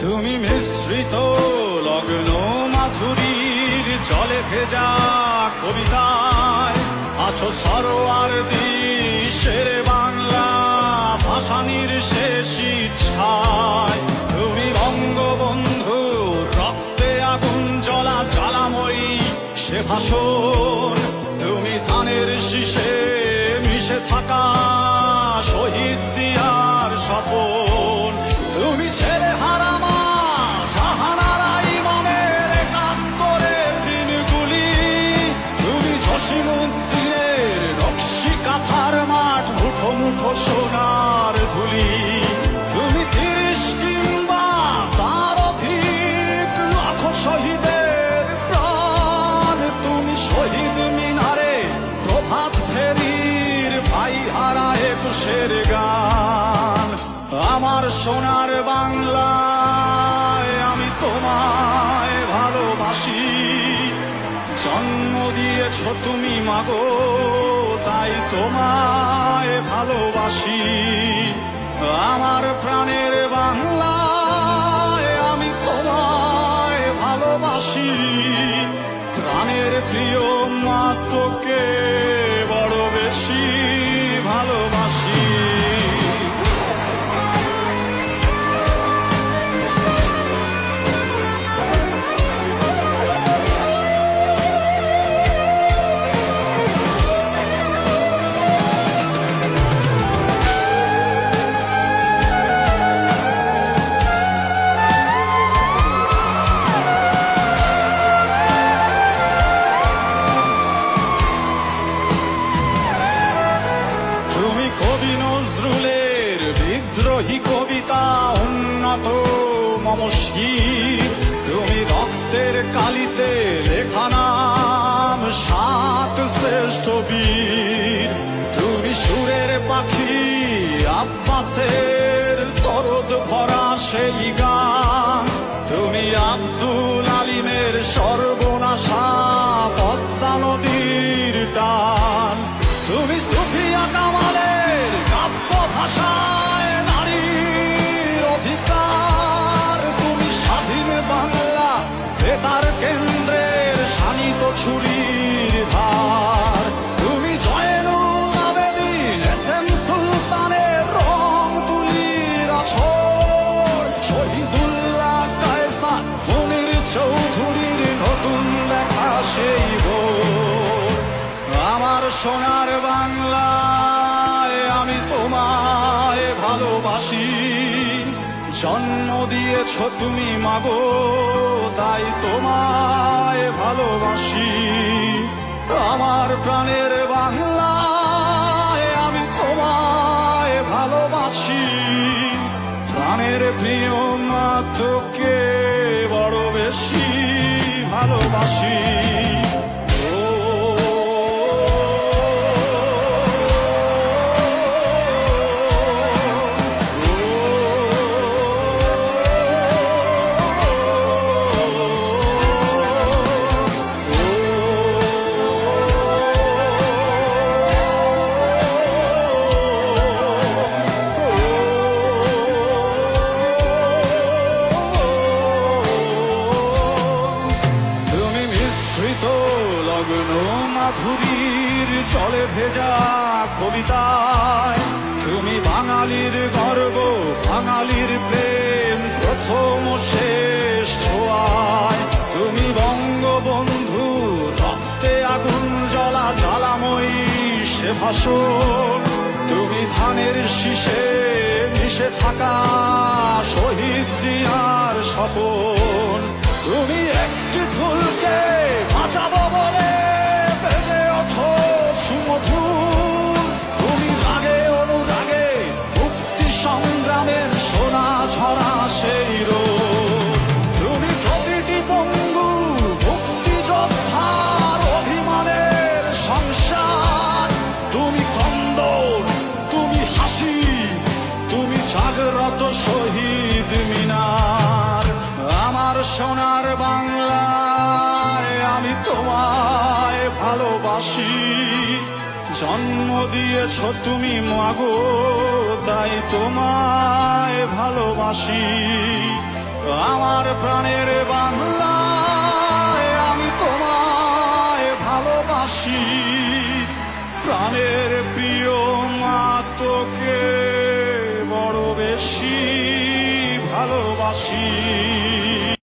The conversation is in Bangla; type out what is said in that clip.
তুমি মিশ্রিত লগ্ন মাধুরীর জলে ভেজা কবিতায় আছো সরোয়ার্দী শের বাংলা ভাসানির শেষ ইচ্ছায়। তুমি বঙ্গবন্ধু রক্তে আগুন জ্বলা জ্বালাময়ী সে ভাষণ। তুমি ধানের শীষে মিশে থাকা শহীদ জিয়ার স্বপন। তুমি ছেলে হারা মা জাহানারা ইমামের একাত্তরের দিনগুলি। তুমি জসিমউদ্দিনের নকশি কাঁথার মাঠ মুঠো মুঠো সোনার ধুলি। তুমি ৩০ কিংবা তার অধিক লাখ শহীদের প্রাণ। তুমি শহীদ মিনারে প্রভাত ফেরির ভাই হারা একুশের গান। আমার সোনার বাংলায় আমি তোমায় ভালোবাসি। জন্ম দিয়েছ তুমি মাগো তাই তোমায় ভালোবাসি। আমার প্রাণের বাংলায় আমি তোমায় ভালোবাসি। প্রাণের প্রিয় মা তোকে বড় বেশি ভালোবাসি। কবি নজরুলের বিদ্রোহী কবিতা উন্নত মম শির। তুমি রক্তের কালিতে লেখা নাম ৭ শ্রেষ্ঠ বীর। তুমি সুরের পাখি আব্বাসের দরদ ভরা সেই গান। তুমি আব্দুল আলিমের সর্বনাশা পদ্মা নদীর টান। তুমি সুফিয়া কামালের কাব্য ভাষায় নারীর অধিকার। তুমি স্বাধীন বাংলা বেতার কেন্দ্রের শানিত ছুরির ধার। তুমি জয়নুল আবেদিন এস.এম. সুলতানের রং তুলির আছর। শহীদুল্লাহ কায়সার মুনির চৌধুরীর নতুন লেখা সেই ভোর। আমার সোনার বাংলায় আমি তোমায় ভালোবাসি। জন্ম দিয়েছ তুমি মাগো তাই তোমায় ভালোবাসি। আমার প্রাণের বাংলায় আমি তোমায় ভালোবাসি। প্রাণের প্রিয় মা তোকে বড় বেশি ভালোবাসি। লগ্ন মাধুরীর জলে ভেজা কবিতায় তুমি বাঙালির গর্ব বাঙালির প্রেম প্রথম শেষ ছোঁয়ায়। তুমি বঙ্গবন্ধু রক্তে আগুন জ্বলা জ্বালাময়ী সে ভাষণ। তুমি ধানের শীষে মিশে থাকা শহীদ জিয়ার স্বপন। তুমি একটি ফুলকে বাঁচাবো বলে বেজে ওঠো সুমধুর। তুমি রাগে অনুরাগে মুক্তি সংগ্রামের সোনা ঝরা সেই রোদ। তুমি প্রতিটি পঙ্গু মুক্তিযোদ্ধার অভিমানের সংসার। তুমি কন্দন তুমি হাসি তুমি জাগ্রত শহীদ মিনার। আমার সোনার বাংলায় আমি তোমায় ভালোবাসি। জন্ম দিয়েছ তুমি মাগো তাই তোমায় ভালোবাসি। প্রাণের বাংলায় আমি তোমায় ভালোবাসি, প্রাণের প্রিয় মা তোকে বড় বেশি ভালোবাসি।